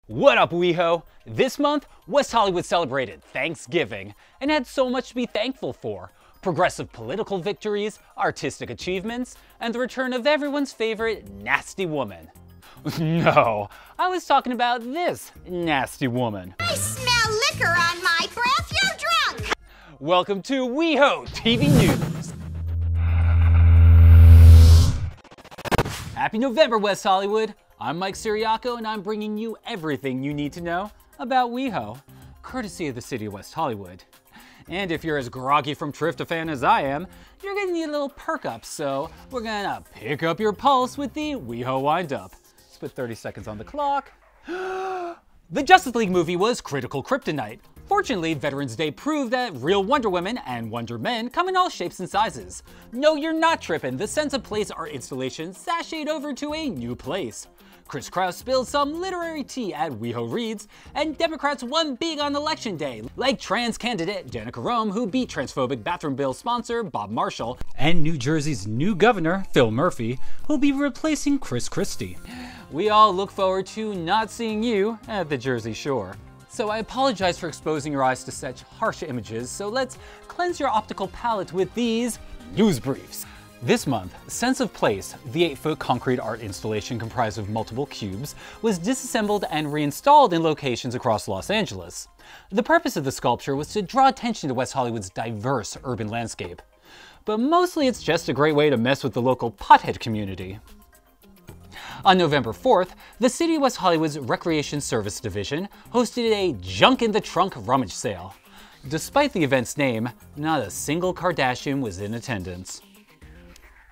What up, WeHo? This month, West Hollywood celebrated Thanksgiving and had so much to be thankful for. Progressive political victories, artistic achievements, and the return of everyone's favorite nasty woman. No, I was talking about this nasty woman. I smell liquor on my breath, you're drunk! Welcome to WeHoTV News. Happy November, West Hollywood. I'm Mike Siriaco, and I'm bringing you everything you need to know about WeHo, courtesy of the city of West Hollywood. And if you're as groggy from tryptophan as I am, you're gonna need a little perk up, so we're gonna pick up your pulse with the WeHo wind-up. Let's put 30 seconds on the clock. The Justice League movie was critical kryptonite. Fortunately, Veterans Day proved that real Wonder Women and Wonder Men come in all shapes and sizes. No, you're not tripping. The Sense of Place art installation sashayed over to a new place. Chris Kraus spilled some literary tea at WeHo Reads, and Democrats won big on election day, like trans candidate Danica Rome, who beat transphobic bathroom bill sponsor Bob Marshall, and New Jersey's new governor, Phil Murphy, who'll be replacing Chris Christie. We all look forward to not seeing you at the Jersey Shore. So I apologize for exposing your eyes to such harsh images, so let's cleanse your optical palate with these news briefs. This month, Sense of Place, the 8-foot concrete art installation comprised of multiple cubes, was disassembled and reinstalled in locations across Los Angeles. The purpose of the sculpture was to draw attention to West Hollywood's diverse urban landscape. But mostly it's just a great way to mess with the local pothead community. On November 4th, the City of West Hollywood's Recreation Service Division hosted a Junk in the Trunk rummage sale. Despite the event's name, not a single Kardashian was in attendance.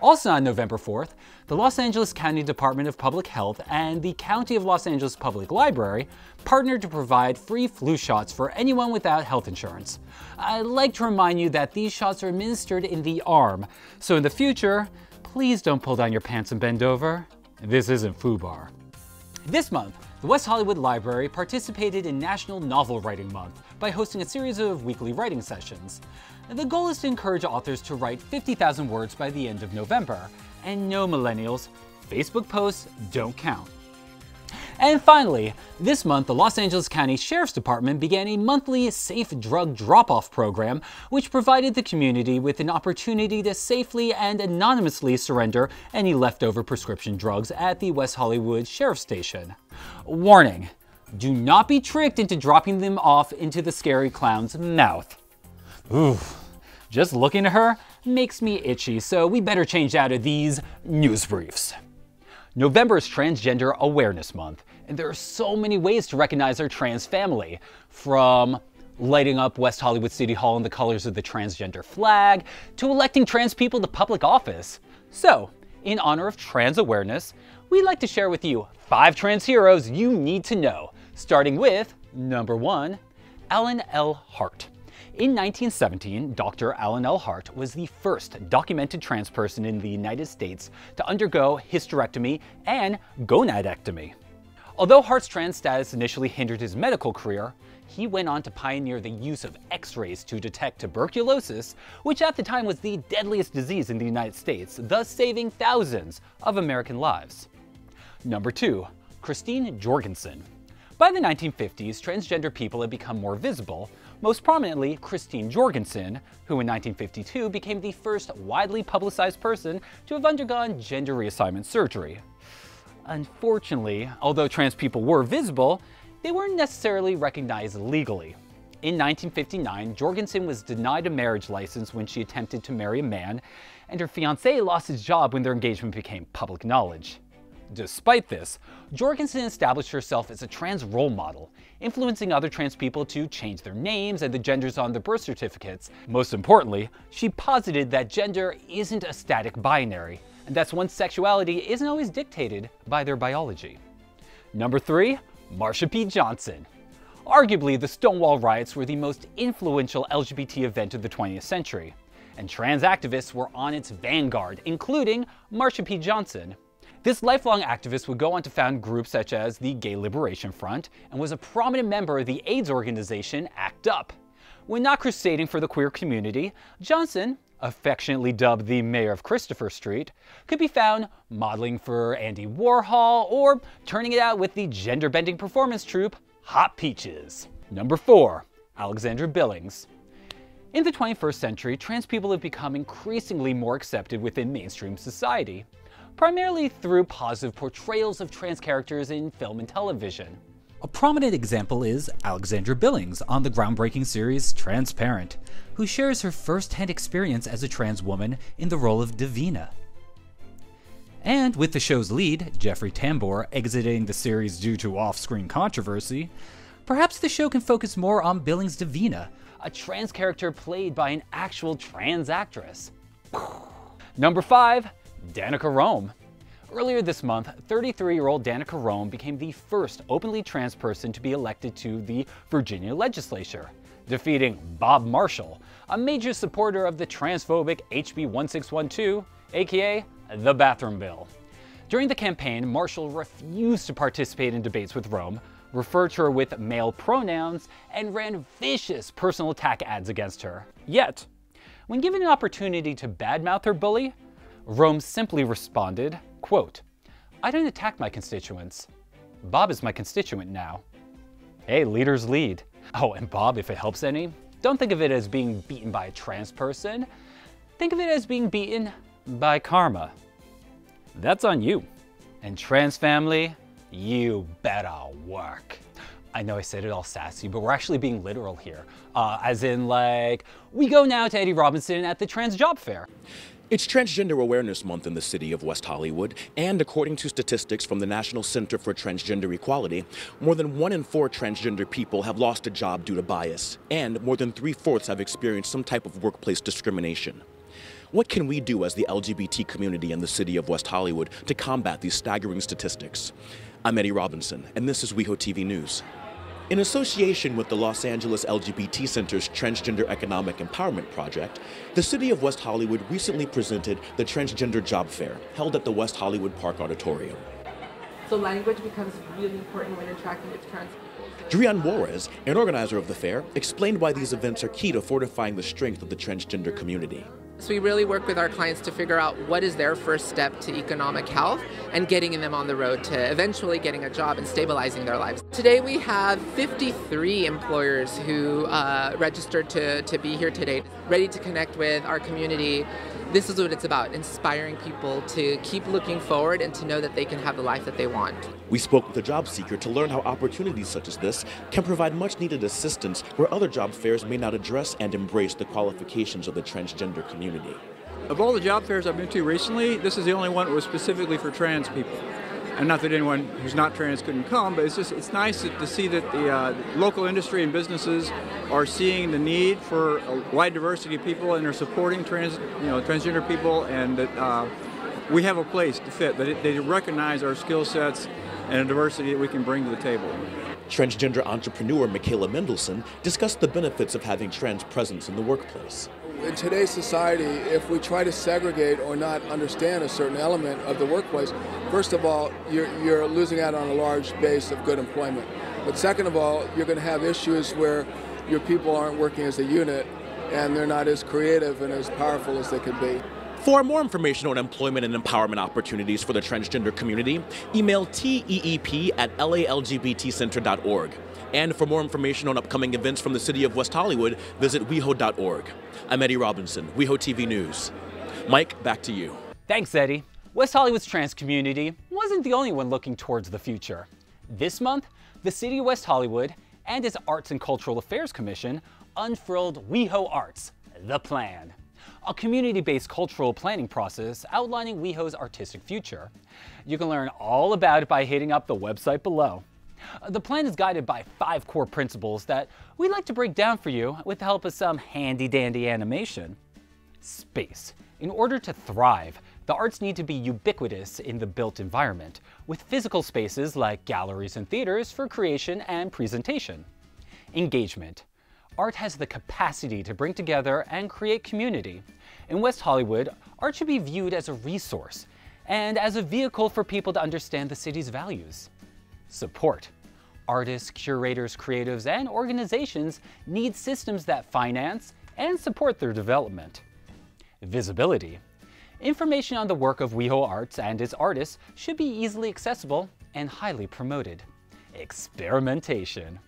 Also on November 4th, the Los Angeles County Department of Public Health and the County of Los Angeles Public Library partnered to provide free flu shots for anyone without health insurance. I'd like to remind you that these shots are administered in the arm, so in the future, please don't pull down your pants and bend over. This isn't FUBAR. This month, the West Hollywood Library participated in National Novel Writing Month by hosting a series of weekly writing sessions. The goal is to encourage authors to write 50,000 words by the end of November. And no, millennials, Facebook posts don't count. And finally, this month, the Los Angeles County Sheriff's Department began a monthly safe drug drop-off program, which provided the community with an opportunity to safely and anonymously surrender any leftover prescription drugs at the West Hollywood Sheriff's Station. Warning, do not be tricked into dropping them off into the scary clown's mouth. Ooh, just looking at her makes me itchy, so we better change out of these news briefs. November is Transgender Awareness Month, and there are so many ways to recognize our trans family, from lighting up West Hollywood City Hall in the colors of the transgender flag, to electing trans people to public office. So, in honor of trans awareness, we'd like to share with you 5 trans heroes you need to know, starting with number 1, Alan L. Hart. In 1917, Dr. Alan L. Hart was the first documented trans person in the United States to undergo hysterectomy and gonadectomy. Although Hart's trans status initially hindered his medical career, he went on to pioneer the use of X-rays to detect tuberculosis, which at the time was the deadliest disease in the United States, thus saving thousands of American lives. Number 2, Christine Jorgensen. By the 1950s, transgender people had become more visible, most prominently Christine Jorgensen, who in 1952 became the first widely publicized person to have undergone gender reassignment surgery. Unfortunately, although trans people were visible, they weren't necessarily recognized legally. In 1959, Jorgensen was denied a marriage license when she attempted to marry a man, and her fiancé lost his job when their engagement became public knowledge. Despite this, Jorgensen established herself as a trans role model, influencing other trans people to change their names and the genders on their birth certificates. Most importantly, she posited that gender isn't a static binary, and that's one's sexuality isn't always dictated by their biology. Number 3, Marsha P. Johnson. Arguably, the Stonewall riots were the most influential LGBT event of the 20th century, and trans activists were on its vanguard, including Marsha P. Johnson. This lifelong activist would go on to found groups such as the Gay Liberation Front and was a prominent member of the AIDS organization ACT UP. When not crusading for the queer community, Johnson, affectionately dubbed the mayor of Christopher Street, could be found modeling for Andy Warhol or turning it out with the gender-bending performance troupe Hot Peaches. Number 4. Alexandra Billings. In the 21st century, trans people have become increasingly more accepted within mainstream society, primarily through positive portrayals of trans characters in film and television. A prominent example is Alexandra Billings on the groundbreaking series Transparent, who shares her first-hand experience as a trans woman in the role of Davina. And with the show's lead, Jeffrey Tambor, exiting the series due to off-screen controversy, perhaps the show can focus more on Billings' Davina, a trans character played by an actual trans actress. Number 5. Danica Rome. Earlier this month, 33-year-old Danica Rome became the first openly trans person to be elected to the Virginia legislature, defeating Bob Marshall, a major supporter of the transphobic HB 1612, aka the bathroom bill. During the campaign, Marshall refused to participate in debates with Rome, referred to her with male pronouns, and ran vicious personal attack ads against her. Yet, when given an opportunity to badmouth her bully, Rome simply responded, quote, "I didn't attack my constituents. Bob is my constituent now." Hey, leaders lead. Oh, and Bob, if it helps any, don't think of it as being beaten by a trans person. Think of it as being beaten by karma. That's on you. And trans family, you better work. I know I said it all sassy, but we're actually being literal here. As in like, we go now to Eddie Robinson at the Trans Job Fair. It's Transgender Awareness Month in the city of West Hollywood, and according to statistics from the National Center for Transgender Equality, more than 1 in 4 transgender people have lost a job due to bias, and more than 3/4 have experienced some type of workplace discrimination. What can we do as the LGBT community in the city of West Hollywood to combat these staggering statistics? I'm Eddie Robinson, and this is WeHoTV News. In association with the Los Angeles LGBT Center's Transgender Economic Empowerment Project, the City of West Hollywood recently presented the Transgender Job Fair, held at the West Hollywood Park Auditorium. So language becomes really important when interacting with trans people. Drian Juarez, an organizer of the fair, explained why these events are key to fortifying the strength of the transgender community. So we really work with our clients to figure out what is their first step to economic health and getting them on the road to eventually getting a job and stabilizing their lives. Today we have 53 employers who registered to be here today, ready to connect with our community. This is what it's about, inspiring people to keep looking forward and to know that they can have the life that they want. We spoke with a job seeker to learn how opportunities such as this can provide much needed assistance where other job fairs may not address and embrace the qualifications of the transgender community. Of all the job fairs I've been to recently, this is the only one that was specifically for trans people. And not that anyone who's not trans couldn't come, but it's nice to see that the local industry and businesses are seeing the need for a wide diversity of people and are supporting transgender people, and that we have a place to fit, that they recognize our skill sets and a diversity that we can bring to the table. Transgender entrepreneur Michaela Mendelson discussed the benefits of having trans presence in the workplace. In today's society, if we try to segregate or not understand a certain element of the workplace, first of all, you're losing out on a large base of good employment. But second of all, you're going to have issues where your people aren't working as a unit and they're not as creative and as powerful as they could be. For more information on employment and empowerment opportunities for the transgender community, email teep@lalgbtcenter.org. And for more information on upcoming events from the city of West Hollywood, visit WeHo.org. I'm Eddie Robinson, WeHoTV News. Mike, back to you. Thanks, Eddie. West Hollywood's trans community wasn't the only one looking towards the future. This month, the City of West Hollywood and its Arts and Cultural Affairs Commission unfurled WeHo Arts, the Plan, a community-based cultural planning process outlining WeHo's artistic future. You can learn all about it by hitting up the website below. The plan is guided by 5 core principles that we'd like to break down for you with the help of some handy-dandy animation. Space. In order to thrive, the arts need to be ubiquitous in the built environment, with physical spaces like galleries and theaters for creation and presentation. Engagement. Art has the capacity to bring together and create community. In West Hollywood, art should be viewed as a resource and as a vehicle for people to understand the city's values. Support. Artists, curators, creatives, and organizations need systems that finance and support their development. visibility. Information on the work of WeHo Arts and its artists should be easily accessible and highly promoted. Experimentation.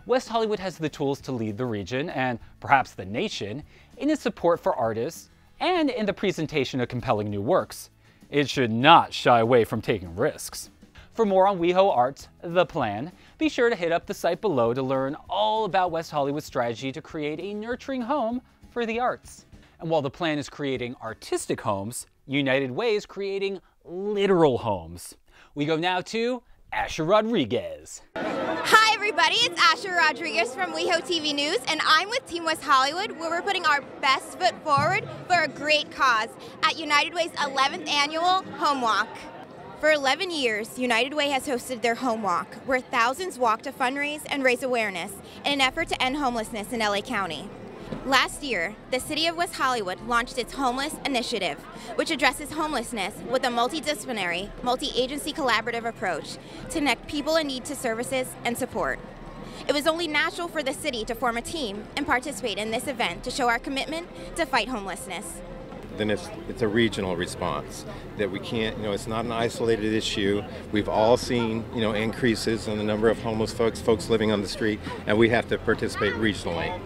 West Hollywood has the tools to lead the region and perhaps the nation in its support for artists and in the presentation of compelling new works. It should not shy away from taking risks. For more on WeHo Arts, The Plan, be sure to hit up the site below to learn all about West Hollywood's strategy to create a nurturing home for the arts. And while The Plan is creating artistic homes, United Way is creating literal homes. We go now to Asher Rodriguez. Hi everybody, it's Asher Rodriguez from WeHoTV News, and I'm with Team West Hollywood, where we're putting our best foot forward for a great cause at United Way's 11th annual HomeWalk. For 11 years, United Way has hosted their HomeWalk, where thousands walk to fundraise and raise awareness in an effort to end homelessness in LA County. Last year, the City of West Hollywood launched its Homeless Initiative, which addresses homelessness with a multidisciplinary, multi-agency collaborative approach to connect people in need to services and support. It was only natural for the city to form a team and participate in this event to show our commitment to fight homelessness. Then it's a regional response that we can't, it's not an isolated issue. We've all seen, increases in the number of homeless folks living on the street, and we have to participate regionally.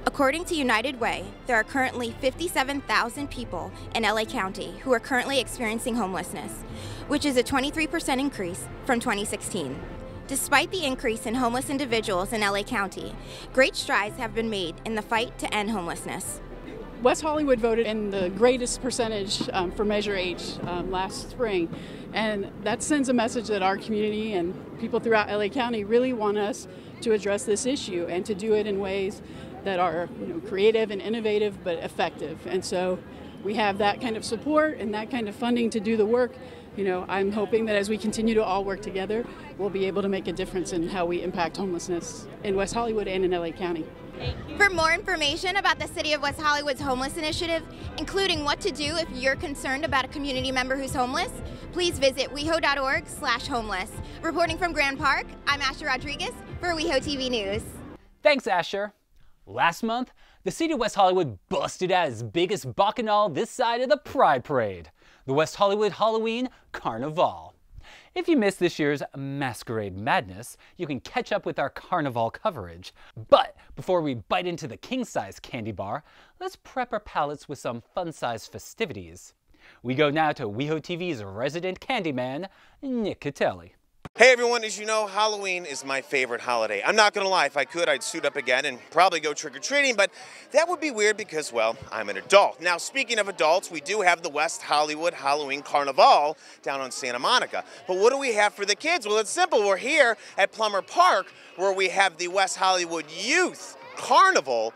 According to United Way, there are currently 57,000 people in LA County who are currently experiencing homelessness, which is a 23% increase from 2016. Despite the increase in homeless individuals in LA County, great strides have been made in the fight to end homelessness. West Hollywood voted in the greatest percentage for Measure H last spring, and that sends a message that our community and people throughout LA County really want us to address this issue and to do it in ways that are creative and innovative but effective. And so we have that kind of support and that kind of funding to do the work. I'm hoping that as we continue to all work together, we'll be able to make a difference in how we impact homelessness in West Hollywood and in LA County. For more information about the City of West Hollywood's Homeless Initiative, including what to do if you're concerned about a community member who's homeless, please visit weho.org/homeless. Reporting from Grand Park, I'm Asher Rodriguez for WeHoTV News. Thanks, Asher. Last month, the City of West Hollywood busted out its biggest bacchanal this side of the Pride Parade, the West Hollywood Halloween Carnaval. If you missed this year's masquerade madness, you can catch up with our carnival coverage. But before we bite into the king-size candy bar, let's prep our palates with some fun-sized festivities. We go now to WeHoTV's resident Candyman, Nick Catelli. Hey everyone, as you know, Halloween is my favorite holiday. I'm not gonna lie, if I could, I'd suit up again and probably go trick-or-treating, but that would be weird because, well, I'm an adult. Now, speaking of adults, we do have the West Hollywood Halloween Carnaval down on Santa Monica. But what do we have for the kids? Well, it's simple. We're here at Plummer Park, where we have the West Hollywood Youth Carnival.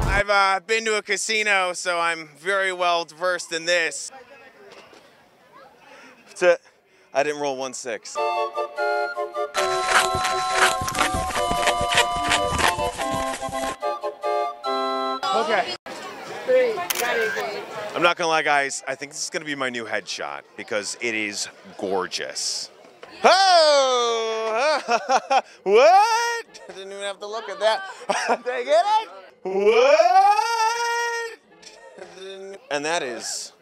I've been to a casino, so I'm very well versed in this. I didn't roll 1-6. Okay. I'm not gonna lie, guys. I think this is gonna be my new headshot because it is gorgeous. Oh! What? I didn't even have to look at that. Did I get it? What? And that is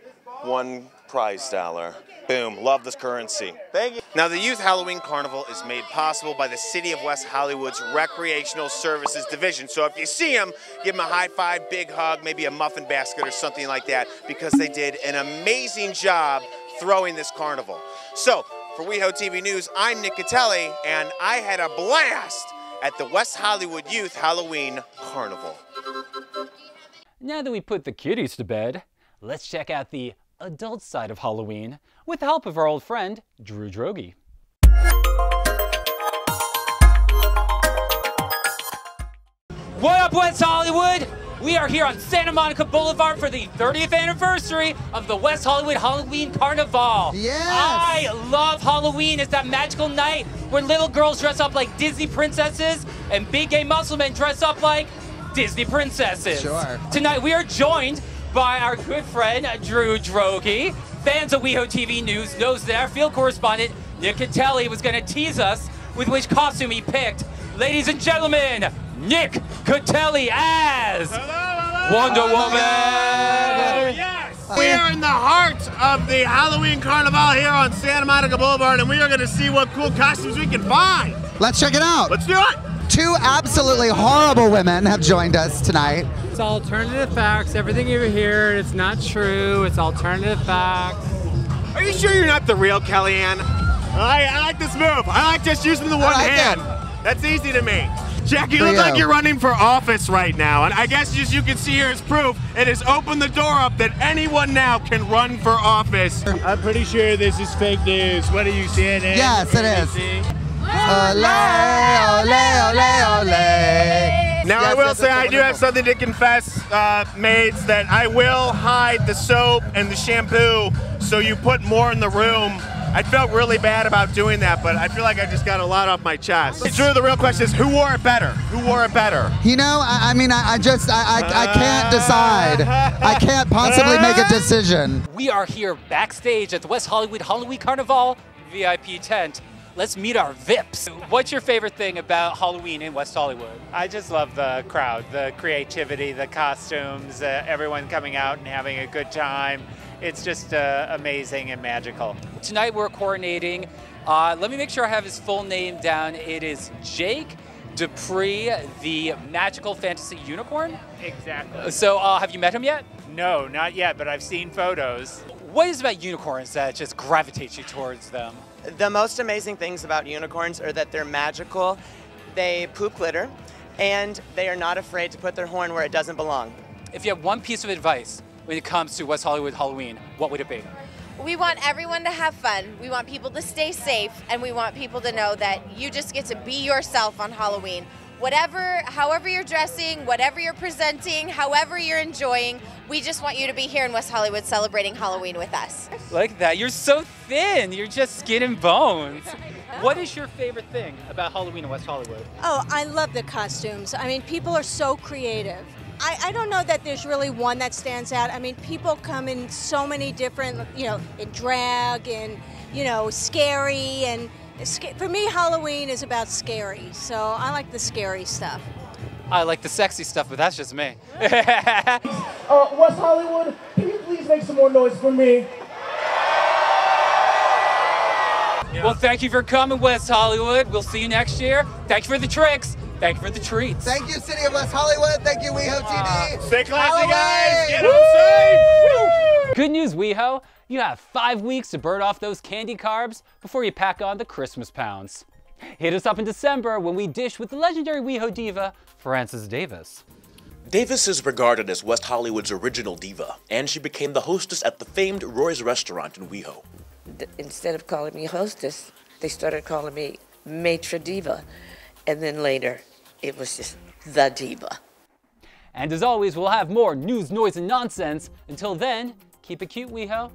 $1 prize dollar. Boom, love this currency. Thank you. Now, the Youth Halloween Carnival is made possible by the City of West Hollywood's Recreational Services Division. So if you see them, give them a high five, big hug, maybe a muffin basket or something like that, because they did an amazing job throwing this carnival. So, for WeHoTV News, I'm Nick Catelli, and I had a blast at the West Hollywood Youth Halloween Carnival. Now that we put the kiddies to bed, let's check out the adult side of Halloween with the help of our old friend, Drew Droege. What up, West Hollywood? We are here on Santa Monica Boulevard for the 30th anniversary of the West Hollywood Halloween Carnaval. Yes! I love Halloween. It's that magical night where little girls dress up like Disney princesses and big gay muscle men dress up like Disney princesses. Sure. Tonight we are joined by our good friend, Drew Droege. Fans of WeHoTV News knows that our field correspondent, Nick Catelli, was going to tease us with which costume he picked. Ladies and gentlemen, Nick Catelli as Wonder Woman. Yes! We are in the heart of the Halloween Carnaval here on Santa Monica Boulevard, and we are going to see what cool costumes we can find. Let's check it out. Let's do it. Two absolutely horrible women have joined us tonight. It's alternative facts. Everything you hear, it's not true. It's alternative facts. Are you sure you're not the real Kellyanne? I like this move. I like just using the one hand. That's easy to me. Jack, you look like you're running for office right now, and I guess as you can see here as proof, it has opened the door up that anyone now can run for office. I'm pretty sure this is fake news. What are you seeing? Yes, it is. Ole, ole, ole, ole. Now I will say I do have something to confess, maids, that I will hide the soap and the shampoo so you put more in the room. I felt really bad about doing that, but I feel like I just got a lot off my chest. It's true, the real question is, who wore it better? Who wore it better? You know, I can't decide. I can't possibly make a decision. We are here backstage at the West Hollywood Halloween Carnaval VIP tent. Let's meet our VIPs. What's your favorite thing about Halloween in West Hollywood? I just love the crowd, the creativity, the costumes, everyone coming out and having a good time. It's just amazing and magical. Tonight we're coordinating. Let me make sure I have his full name down. It is Jake Dupree, the magical fantasy unicorn. Exactly. So have you met him yet? No, not yet, but I've seen photos. What is it about unicorns that just gravitates you towards them? The most amazing things about unicorns are that they're magical, they poop glitter, and they are not afraid to put their horn where it doesn't belong. If you have one piece of advice when it comes to West Hollywood Halloween, what would it be? We want everyone to have fun. We want people to stay safe, and we want people to know that you just get to be yourself on Halloween. However you're dressing, whatever you're presenting, however you're enjoying, we just want you to be here in West Hollywood celebrating Halloween with us. Like that, you're so thin, you're just skin and bones. What is your favorite thing about Halloween in West Hollywood? Oh, I love the costumes. I mean, people are so creative. I don't know that there's really one that stands out. I mean, people come in so many different, in drag and, scary. And for me, Halloween is about scary. So I like the scary stuff. I like the sexy stuff, but that's just me. West Hollywood, can you please make some more noise for me? Well, thank you for coming, West Hollywood. We'll see you next year. Thank you for the tricks. Thank you for the treats. Thank you, City of West Hollywood. Thank you, WeHoTV. Stay classy, guys. Get home safe. Good news, WeHo. You have 5 weeks to burn off those candy carbs before you pack on the Christmas pounds. Hit us up in December when we dish with the legendary WeHo diva, Frances Davis. Davis is regarded as West Hollywood's original diva, and she became the hostess at the famed Roy's restaurant in WeHo. Instead of calling me hostess, they started calling me maitre diva, and then later it was just the diva. And as always, we'll have more news, noise, and nonsense. Until then, keep it cute, WeHo.